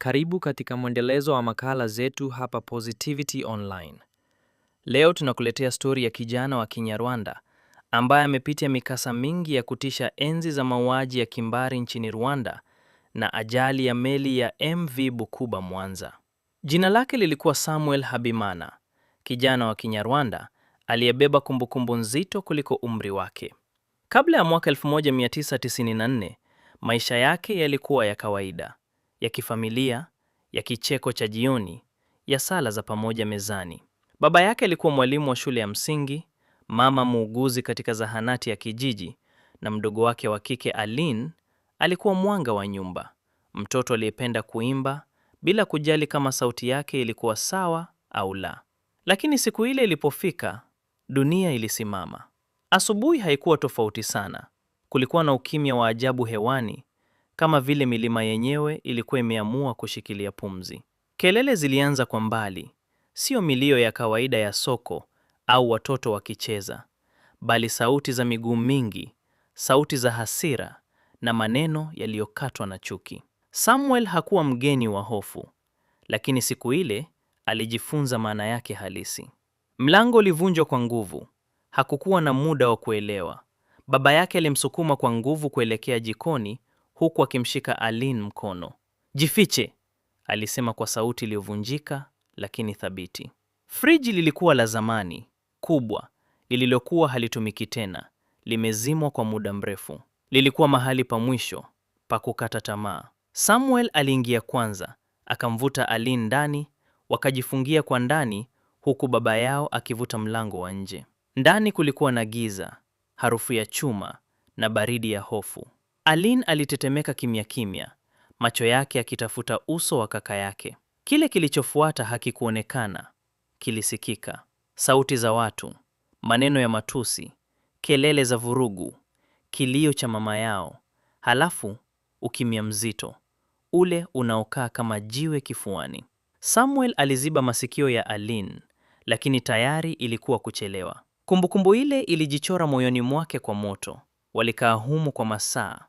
Karibu katika mwendelezo wa makala zetu hapa Positivity Online. Leo tunakuletea stori ya kijana wa Kinyarwanda ambaye amepitia mikasa mingi ya kutisha enzi za mauaji ya kimbari nchini Rwanda na ajali ya meli ya MV Bukuba Mwanza. Jina lake lilikuwa Samuel Habimana, kijana wa Kinyarwanda aliyebeba kumbukumbu nzito kuliko umri wake. Kabla ya mwaka 1994, maisha yake yalikuwa ya kawaida, ya kifamilia, ya kicheko cha jioni, ya sala za pamoja mezani. Baba yake alikuwa mwalimu wa shule ya msingi, mama muuguzi katika zahanati ya kijiji, na mdogo wake wa kike Aline alikuwa mwanga wa nyumba, mtoto aliyependa kuimba bila kujali kama sauti yake ilikuwa sawa au la. Lakini siku ile ilipofika, dunia ilisimama. Asubuhi haikuwa tofauti sana. Kulikuwa na ukimya wa ajabu hewani, kama vile milima yenyewe ilikuwa imeamua kushikilia pumzi. Kelele zilianza kwa mbali, sio milio ya kawaida ya soko au watoto wakicheza, bali sauti za miguu mingi, sauti za hasira na maneno yaliyokatwa na chuki. Samuel hakuwa mgeni wa hofu, lakini siku ile alijifunza maana yake halisi. Mlango ulivunjwa kwa nguvu. Hakukuwa na muda wa kuelewa. Baba yake alimsukuma kwa nguvu kuelekea jikoni, huku akimshika Aline mkono. "Jifiche," alisema kwa sauti iliyovunjika lakini thabiti. Friji lilikuwa la zamani, kubwa, lililokuwa halitumiki tena, limezimwa kwa muda mrefu. Lilikuwa mahali pa mwisho, pa kukata tamaa. Samuel aliingia kwanza, akamvuta Aline ndani, wakajifungia kwa ndani, huku baba yao akivuta mlango wa nje. Ndani kulikuwa na giza, harufu ya chuma na baridi ya hofu. Aline alitetemeka kimya kimya, macho yake yakitafuta uso wa kaka yake. Kile kilichofuata hakikuonekana, kilisikika. Sauti za watu, maneno ya matusi, kelele za vurugu, kilio cha mama yao, halafu ukimya mzito, ule unaokaa kama jiwe kifuani. Samuel aliziba masikio ya Aline, lakini tayari ilikuwa kuchelewa. Kumbukumbu ile ilijichora moyoni mwake kwa moto. Walikaa humu kwa masaa,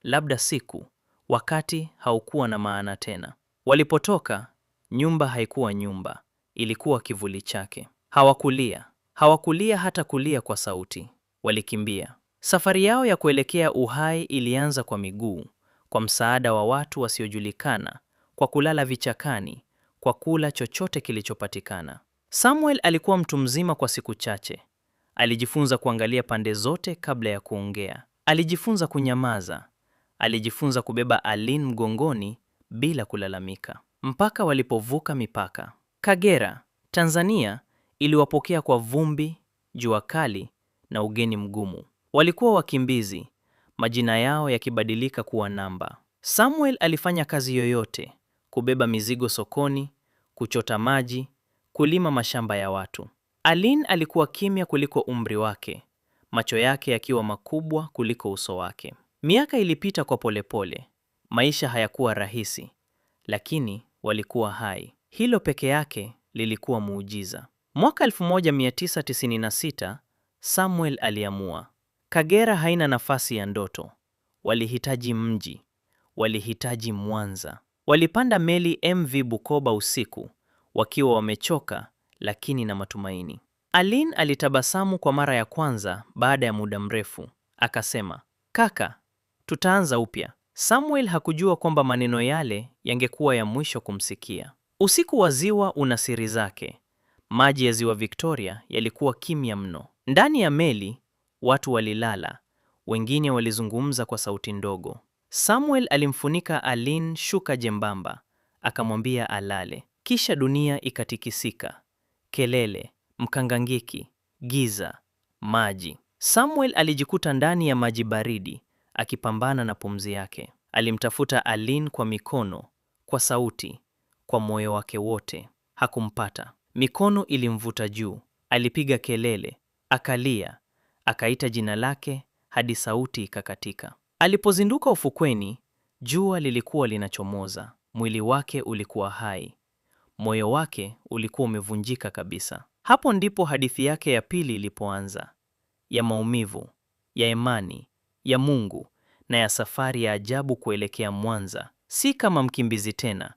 labda siku, wakati haukuwa na maana tena. Walipotoka, nyumba haikuwa nyumba, ilikuwa kivuli chake. Hawakulia hata kulia kwa sauti. Walikimbia. Safari yao ya kuelekea uhai ilianza kwa miguu, kwa msaada wa watu wasiojulikana, kwa kulala vichakani, kwa kula chochote kilichopatikana. Samuel alikuwa mtu mzima kwa siku chache. Alijifunza kuangalia pande zote kabla ya kuongea. Alijifunza kunyamaza. Alijifunza kubeba Aline mgongoni bila kulalamika. Mpaka walipovuka mipaka. Kagera, Tanzania iliwapokea kwa vumbi, jua kali na ugeni mgumu. Walikuwa wakimbizi, majina yao yakibadilika kuwa namba. Samuel alifanya kazi yoyote, kubeba mizigo sokoni, kuchota maji, kulima mashamba ya watu. Aline alikuwa kimya kuliko umri wake, macho yake yakiwa makubwa kuliko uso wake. Miaka ilipita kwa polepole. Maisha hayakuwa rahisi, lakini walikuwa hai. Hilo peke yake lilikuwa muujiza. Mwaka 1996, Samuel aliamua. Kagera haina nafasi ya ndoto. Walihitaji mji. Walihitaji Mwanza. Walipanda meli MV Bukoba usiku, wakiwa wamechoka lakini na matumaini. Aline alitabasamu kwa mara ya kwanza baada ya muda mrefu. Akasema, "Kaka, tutaanza upya." Samuel hakujua kwamba maneno yale yangekuwa ya mwisho kumsikia. Usiku wa ziwa una siri zake. Maji ya ziwa Victoria yalikuwa kimya mno. Ndani ya meli, watu walilala, wengine walizungumza kwa sauti ndogo. Samuel alimfunika Aline shuka jembamba, akamwambia alale. Kisha dunia ikatikisika. Kelele, mkangangiki, giza, maji. Samuel alijikuta ndani ya maji baridi, akipambana na pumzi yake. Alimtafuta Aline kwa mikono, kwa sauti, kwa moyo wake wote. Hakumpata. Mikono ilimvuta juu. Alipiga kelele, akalia, akaita jina lake hadi sauti ikakatika. Alipozinduka ufukweni, jua lilikuwa linachomoza. Mwili wake ulikuwa hai. Moyo wake ulikuwa umevunjika kabisa. Hapo ndipo hadithi yake ya pili ilipoanza, ya maumivu, ya imani, ya Mungu na ya safari ya ajabu kuelekea Mwanza. Si kama mkimbizi tena,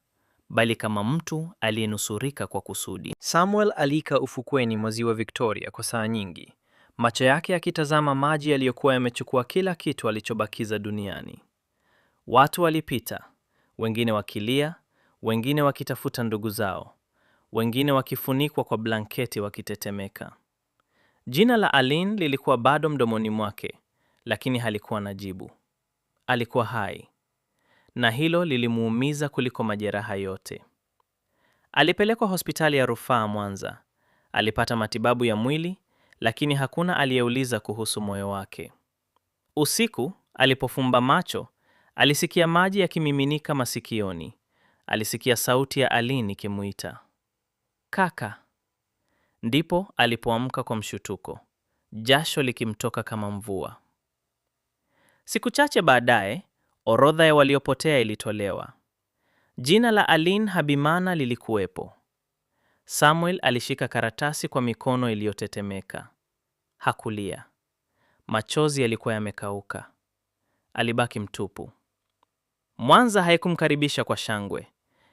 bali kama mtu aliyenusurika kwa kusudi. Samuel alikaa ufukweni mwa ziwa Victoria kwa saa nyingi, macho yake yakitazama maji yaliyokuwa yamechukua kila kitu alichobakiza duniani. Watu walipita, wengine wakilia, wengine wakitafuta ndugu zao, wengine wakifunikwa kwa blanketi wakitetemeka. Jina la Aline lilikuwa bado mdomoni mwake, lakini halikuwa na jibu. Alikuwa hai, na hilo lilimuumiza kuliko majeraha yote. Alipelekwa hospitali ya rufaa Mwanza. Alipata matibabu ya mwili, lakini hakuna aliyeuliza kuhusu moyo wake. Usiku, alipofumba macho, alisikia maji yakimiminika masikioni. Alisikia sauti ya Aline ikimuita, "Kaka." Ndipo alipoamka kwa mshutuko, jasho likimtoka kama mvua. Siku chache baadaye, orodha ya waliopotea ilitolewa. Jina la Aline Habimana lilikuwepo. Samuel alishika karatasi kwa mikono iliyotetemeka. Hakulia. Machozi yalikuwa yamekauka. Alibaki mtupu. Mwanza haikumkaribisha kwa shangwe.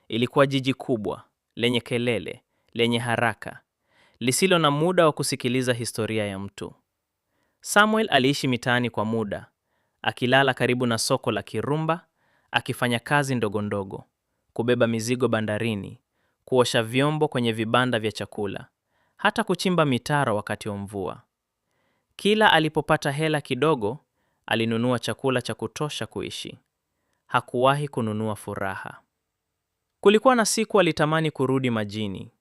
Ilikuwa jiji kubwa, lenye kelele, lenye haraka, lisilo na muda wa kusikiliza historia ya mtu. Samuel aliishi mitaani kwa muda, akilala karibu na soko la Kirumba, akifanya kazi ndogo ndogo, kubeba mizigo bandarini, kuosha vyombo kwenye vibanda vya chakula, hata kuchimba mitaro wakati wa mvua. Kila alipopata hela kidogo, alinunua chakula cha kutosha kuishi. Hakuwahi kununua furaha. Kulikuwa na siku alitamani kurudi majini.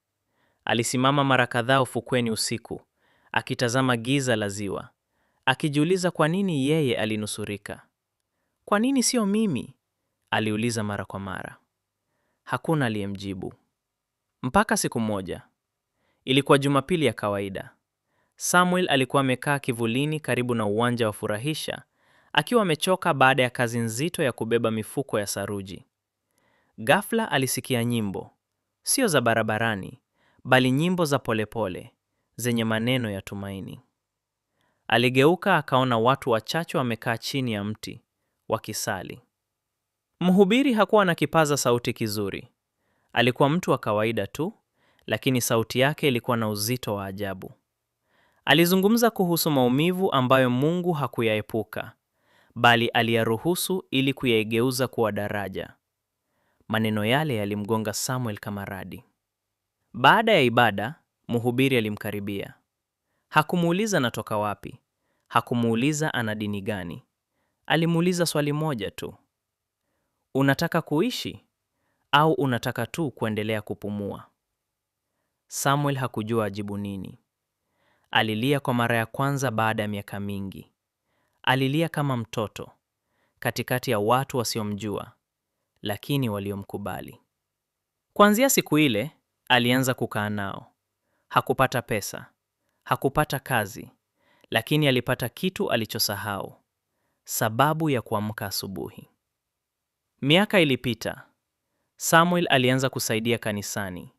Alisimama mara kadhaa ufukweni usiku, akitazama giza la ziwa, akijiuliza kwa nini yeye alinusurika. Kwa nini sio mimi? Aliuliza mara kwa mara. Hakuna aliyemjibu. Mpaka siku moja. Ilikuwa Jumapili ya kawaida. Samuel alikuwa amekaa kivulini karibu na uwanja wa furahisha, akiwa amechoka baada ya kazi nzito ya kubeba mifuko ya saruji. Ghafla alisikia nyimbo, sio za barabarani, bali nyimbo za polepole, zenye maneno ya tumaini. Aligeuka akaona watu wachache wamekaa chini ya mti, wakisali. Mhubiri hakuwa na kipaza sauti kizuri. Alikuwa mtu wa kawaida tu, lakini sauti yake ilikuwa na uzito wa ajabu. Alizungumza kuhusu maumivu ambayo Mungu hakuyaepuka, bali aliyaruhusu ili kuyaigeuza kuwa daraja. Maneno yale yalimgonga Samuel kama radi. Baada ya ibada, mhubiri alimkaribia. Hakumuuliza anatoka wapi, hakumuuliza ana dini gani. Alimuuliza swali moja tu. Unataka kuishi au unataka tu kuendelea kupumua? Samuel hakujua ajibu nini. Alilia kwa mara ya kwanza baada ya miaka mingi. Alilia kama mtoto, katikati ya watu wasiomjua, lakini waliomkubali. Kuanzia siku ile, alianza kukaa nao. Hakupata pesa, hakupata kazi, lakini alipata kitu alichosahau: sababu ya kuamka asubuhi. Miaka ilipita. Samuel alianza kusaidia kanisani,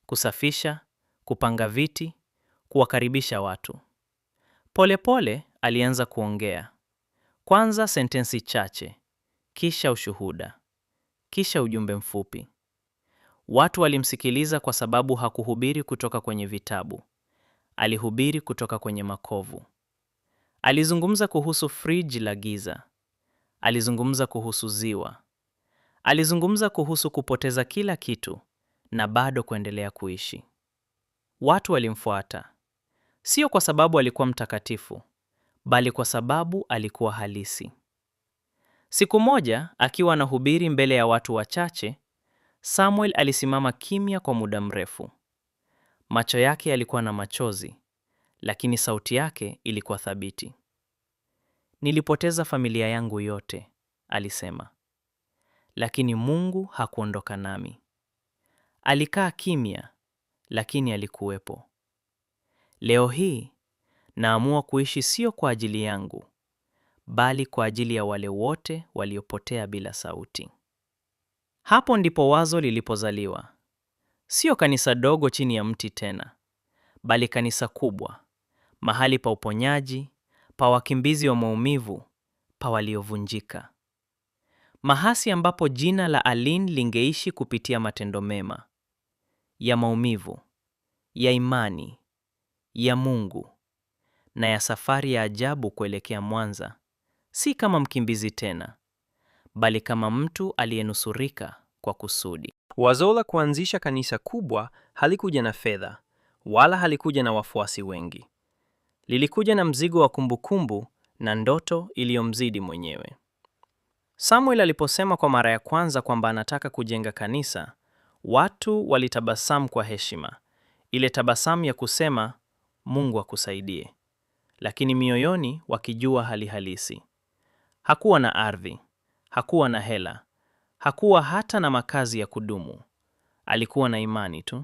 kusafisha, kupanga viti, kuwakaribisha watu. Polepole alianza kuongea. Kwanza sentensi chache, kisha ushuhuda, kisha ujumbe mfupi. Watu walimsikiliza kwa sababu hakuhubiri kutoka kwenye vitabu. Alihubiri kutoka kwenye makovu. Alizungumza kuhusu friji la giza. Alizungumza kuhusu ziwa. Alizungumza kuhusu kupoteza kila kitu na bado kuendelea kuishi. Watu walimfuata, sio kwa sababu alikuwa mtakatifu, bali kwa sababu alikuwa halisi. Siku moja, akiwa anahubiri mbele ya watu wachache, Samuel alisimama kimya kwa muda mrefu. Macho yake yalikuwa na machozi, lakini sauti yake ilikuwa thabiti. Nilipoteza familia yangu yote, alisema. Lakini Mungu hakuondoka nami. Alikaa kimya, lakini alikuwepo. Leo hii, naamua kuishi sio kwa ajili yangu, bali kwa ajili ya wale wote waliopotea bila sauti. Hapo ndipo wazo lilipozaliwa. Sio kanisa dogo chini ya mti tena, bali kanisa kubwa, mahali pa uponyaji, pa wakimbizi wa maumivu, pa waliovunjika. mahasi ambapo jina la Aline lingeishi kupitia matendo mema, ya maumivu, ya imani, ya Mungu na ya safari ya ajabu kuelekea Mwanza, si kama mkimbizi tena, bali kama mtu aliyenusurika kwa kusudi. Wazo la kuanzisha kanisa kubwa halikuja na fedha, wala halikuja na wafuasi wengi. Lilikuja na mzigo wa kumbukumbu na ndoto iliyomzidi mwenyewe. Samuel aliposema kwa mara ya kwanza kwamba anataka kujenga kanisa, watu walitabasamu kwa heshima, ile tabasamu ya kusema Mungu akusaidie, lakini mioyoni wakijua hali halisi. Hakuwa na ardhi, hakuwa na hela, hakuwa hata na makazi ya kudumu. Alikuwa na imani tu.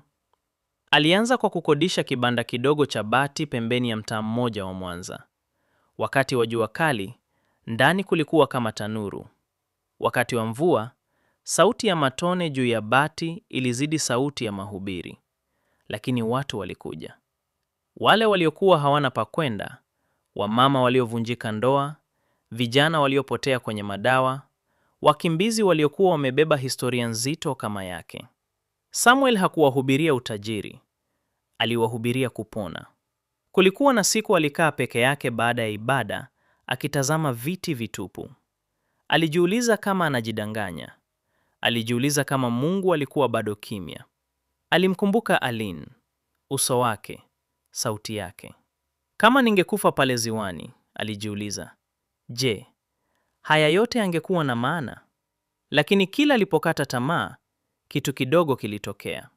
Alianza kwa kukodisha kibanda kidogo cha bati pembeni ya mtaa mmoja wa Mwanza. Wakati wa jua kali, ndani kulikuwa kama tanuru. Wakati wa mvua, sauti ya matone juu ya bati ilizidi sauti ya mahubiri. Lakini watu walikuja. Wale waliokuwa hawana pa kwenda, wamama waliovunjika ndoa, vijana waliopotea kwenye madawa, wakimbizi waliokuwa wamebeba historia nzito kama yake. Samuel hakuwahubiria utajiri, aliwahubiria kupona. Kulikuwa na siku alikaa peke yake baada ya ibada, akitazama viti vitupu. Alijiuliza kama anajidanganya. Alijiuliza kama Mungu alikuwa bado kimya. Alimkumbuka Aline, uso wake, sauti yake. Kama ningekufa pale ziwani, alijiuliza, je, haya yote yangekuwa na maana? Lakini kila alipokata tamaa, kitu kidogo kilitokea.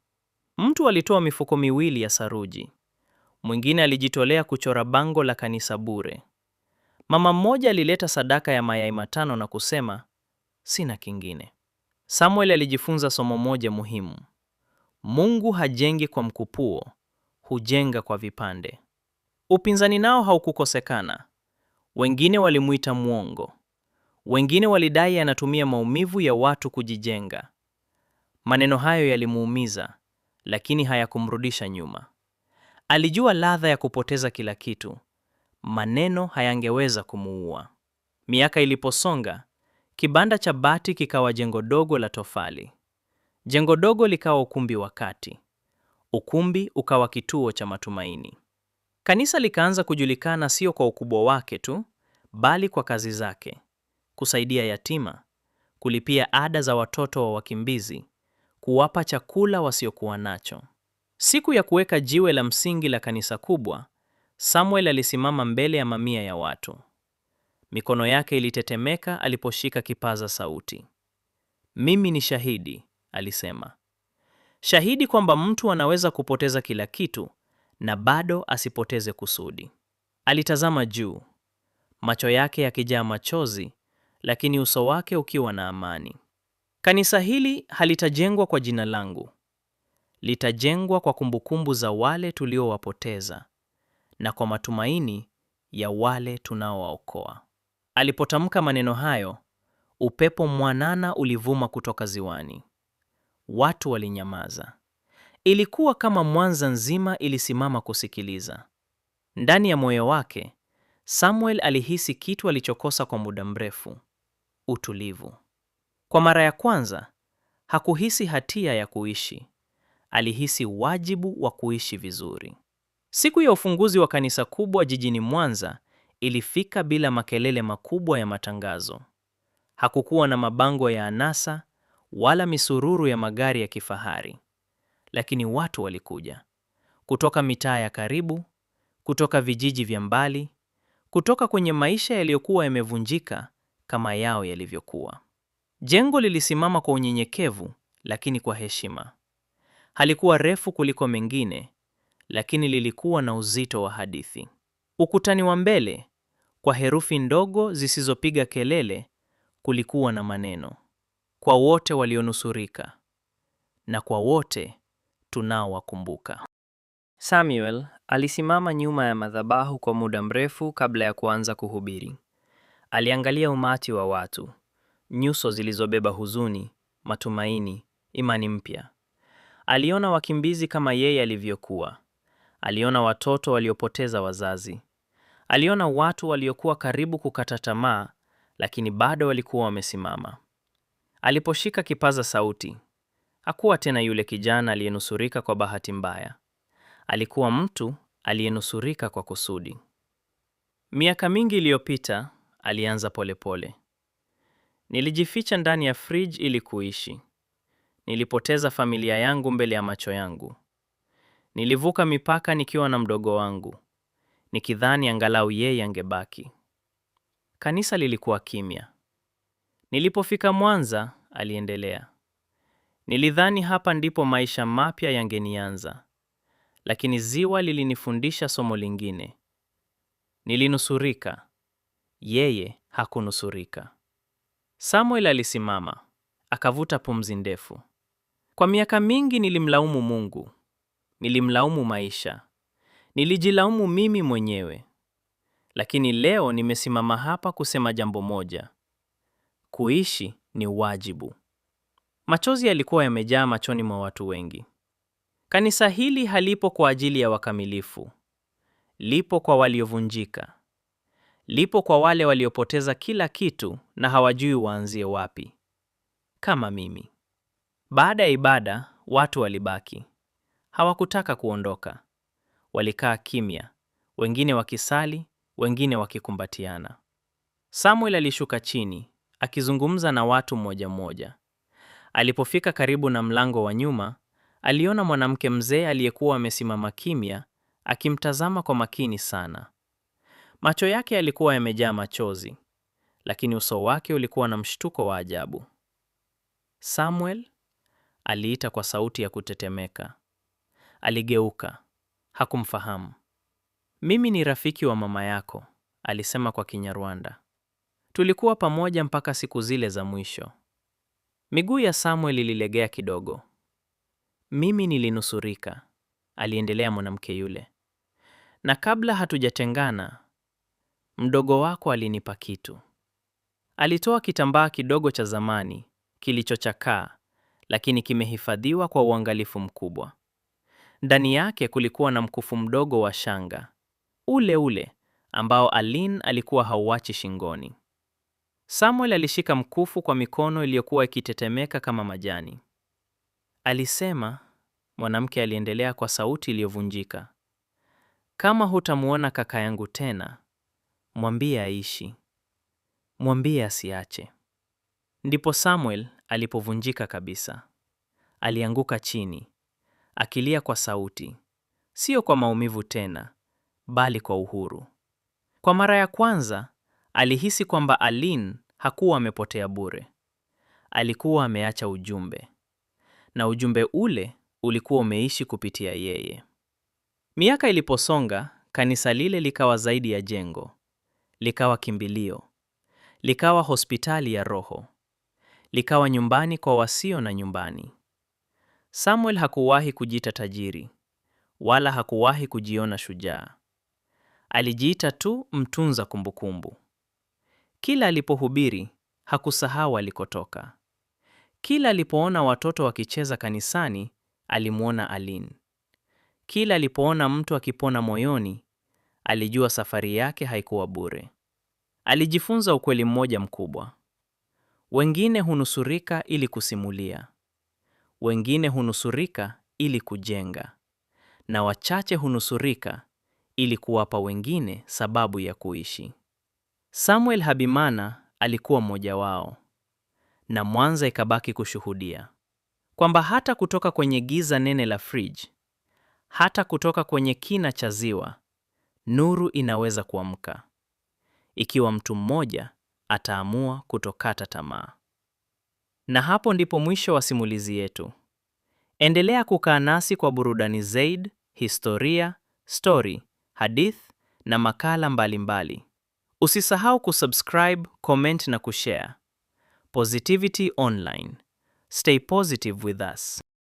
Mtu alitoa mifuko miwili ya saruji. Mwingine alijitolea kuchora bango la kanisa bure. Mama mmoja alileta sadaka ya mayai 5 na kusema, sina kingine. Samuel alijifunza somo moja muhimu. Mungu hajengi kwa mkupuo, hujenga kwa vipande. Upinzani nao haukukosekana. Wengine walimuita mwongo. Wengine walidai anatumia maumivu ya watu kujijenga. Maneno hayo yalimuumiza, lakini hayakumrudisha nyuma. Alijua ladha ya kupoteza kila kitu. Maneno hayangeweza kumuua. Miaka iliposonga, kibanda cha bati kikawa jengo dogo la tofali. Jengo dogo likawa ukumbi wa kati. Ukumbi ukawa kituo cha matumaini. Kanisa likaanza kujulikana sio kwa ukubwa wake tu, bali kwa kazi zake. Kusaidia yatima, kulipia ada za watoto wa wakimbizi, kuwapa chakula wasiokuwa nacho. Siku ya kuweka jiwe la msingi la kanisa kubwa, Samuel alisimama mbele ya mamia ya watu. Mikono yake ilitetemeka aliposhika kipaza sauti. Mimi ni shahidi, alisema. Shahidi kwamba mtu anaweza kupoteza kila kitu na bado asipoteze kusudi. Alitazama juu, macho yake yakijaa machozi, lakini uso wake ukiwa na amani. Kanisa hili halitajengwa kwa jina langu. Litajengwa kwa kumbukumbu za wale tuliowapoteza na kwa matumaini ya wale tunaowaokoa. Alipotamka maneno hayo, upepo mwanana ulivuma kutoka ziwani. Watu walinyamaza. Ilikuwa kama Mwanza nzima ilisimama kusikiliza. Ndani ya moyo wake, Samuel alihisi kitu alichokosa kwa muda mrefu: utulivu. Kwa mara ya kwanza, hakuhisi hatia ya kuishi. Alihisi wajibu wa kuishi vizuri. Siku ya ufunguzi wa kanisa kubwa jijini Mwanza ilifika bila makelele makubwa ya matangazo. Hakukuwa na mabango ya anasa wala misururu ya magari ya kifahari. Lakini watu walikuja. Kutoka mitaa ya karibu, kutoka vijiji vya mbali, kutoka kwenye maisha yaliyokuwa yamevunjika kama yao yalivyokuwa. Jengo lilisimama kwa unyenyekevu, lakini kwa heshima. Halikuwa refu kuliko mengine, lakini lilikuwa na uzito wa hadithi. Ukutani wa mbele, kwa herufi ndogo zisizopiga kelele, kulikuwa na maneno: kwa wote walionusurika na kwa wote tunaowakumbuka. Samuel alisimama nyuma ya madhabahu kwa muda mrefu kabla ya kuanza kuhubiri. Aliangalia umati wa watu, nyuso zilizobeba huzuni, matumaini, imani mpya. Aliona wakimbizi kama yeye alivyokuwa. Aliona watoto waliopoteza wazazi. Aliona watu waliokuwa karibu kukata tamaa, lakini bado walikuwa wamesimama. Aliposhika kipaza sauti, hakuwa tena yule kijana aliyenusurika kwa bahati mbaya. Alikuwa mtu aliyenusurika kwa kusudi. Miaka mingi iliyopita, alianza polepole. Nilijificha ndani ya fridge ili kuishi. Nilipoteza familia yangu mbele ya macho yangu. Nilivuka mipaka nikiwa na mdogo wangu, nikidhani angalau yeye angebaki. Kanisa lilikuwa kimya. Nilipofika Mwanza, aliendelea, nilidhani hapa ndipo maisha mapya yangenianza. Lakini ziwa lilinifundisha somo lingine. Nilinusurika. Yeye hakunusurika. Samuel alisimama, akavuta pumzi ndefu. Kwa miaka mingi nilimlaumu Mungu. Nilimlaumu maisha. Nilijilaumu mimi mwenyewe. Lakini leo nimesimama hapa kusema jambo moja. Kuishi ni wajibu. Machozi yalikuwa yamejaa machoni mwa watu wengi. Kanisa hili halipo kwa ajili ya wakamilifu. Lipo kwa waliovunjika. Lipo kwa wale waliopoteza kila kitu na hawajui waanzie wapi. Kama mimi. Baada ya ibada, watu walibaki. Hawakutaka kuondoka. Walikaa kimya, wengine wakisali, wengine wakikumbatiana. Samuel alishuka chini, akizungumza na watu mmoja mmoja. Alipofika karibu na mlango wa nyuma, aliona mwanamke mzee aliyekuwa amesimama kimya, akimtazama kwa makini sana. Macho yake yalikuwa yamejaa machozi, lakini uso wake ulikuwa na mshtuko wa ajabu. Samuel, aliita kwa sauti ya kutetemeka. Aligeuka, hakumfahamu. Mimi ni rafiki wa mama yako, alisema kwa Kinyarwanda. Tulikuwa pamoja mpaka siku zile za mwisho. Miguu ya Samuel ililegea kidogo. Mimi nilinusurika, aliendelea mwanamke yule. Na kabla hatujatengana, mdogo wako alinipa kitu. Alitoa kitambaa kidogo cha zamani, kilichochakaa, lakini kimehifadhiwa kwa uangalifu mkubwa. Ndani yake kulikuwa na mkufu mdogo wa shanga, ule ule ambao Aline alikuwa hauachi shingoni. Samuel alishika mkufu kwa mikono iliyokuwa ikitetemeka kama majani. Alisema, mwanamke aliendelea kwa sauti iliyovunjika, kama hutamuona kaka yangu tena, mwambie aishi. Mwambie asiache. Ndipo Samuel alipovunjika kabisa. Alianguka chini, akilia kwa sauti, sio kwa maumivu tena, bali kwa uhuru. Kwa mara ya kwanza, alihisi kwamba Aline hakuwa amepotea bure. Alikuwa ameacha ujumbe. Na ujumbe ule ulikuwa umeishi kupitia yeye. Miaka iliposonga, kanisa lile likawa zaidi ya jengo. Likawa kimbilio. Likawa hospitali ya roho. Likawa nyumbani kwa wasio na nyumbani. Samuel hakuwahi kujiita tajiri, wala hakuwahi kujiona shujaa. Alijiita tu mtunza kumbukumbu. Kila alipohubiri, hakusahau alikotoka. Kila alipoona watoto wakicheza kanisani, alimuona Aline. Kila alipoona mtu akipona moyoni, alijua safari yake haikuwa bure. Alijifunza ukweli mmoja mkubwa. Wengine hunusurika ili kusimulia. Wengine hunusurika ili kujenga. Na wachache hunusurika ili kuwapa wengine sababu ya kuishi. Samuel Habimana alikuwa mmoja wao. Na Mwanza ikabaki kushuhudia kwamba hata kutoka kwenye giza nene la fridge, hata kutoka kwenye kina cha ziwa, nuru inaweza kuamka, ikiwa mtu mmoja ataamua kutokata tamaa. Na hapo ndipo mwisho wa simulizi yetu. Endelea kukaa nasi kwa burudani zaidi, historia, story, hadith na makala mbalimbali. Usisahau kusubscribe, comment na kushare. Positivity Online. Stay positive with us.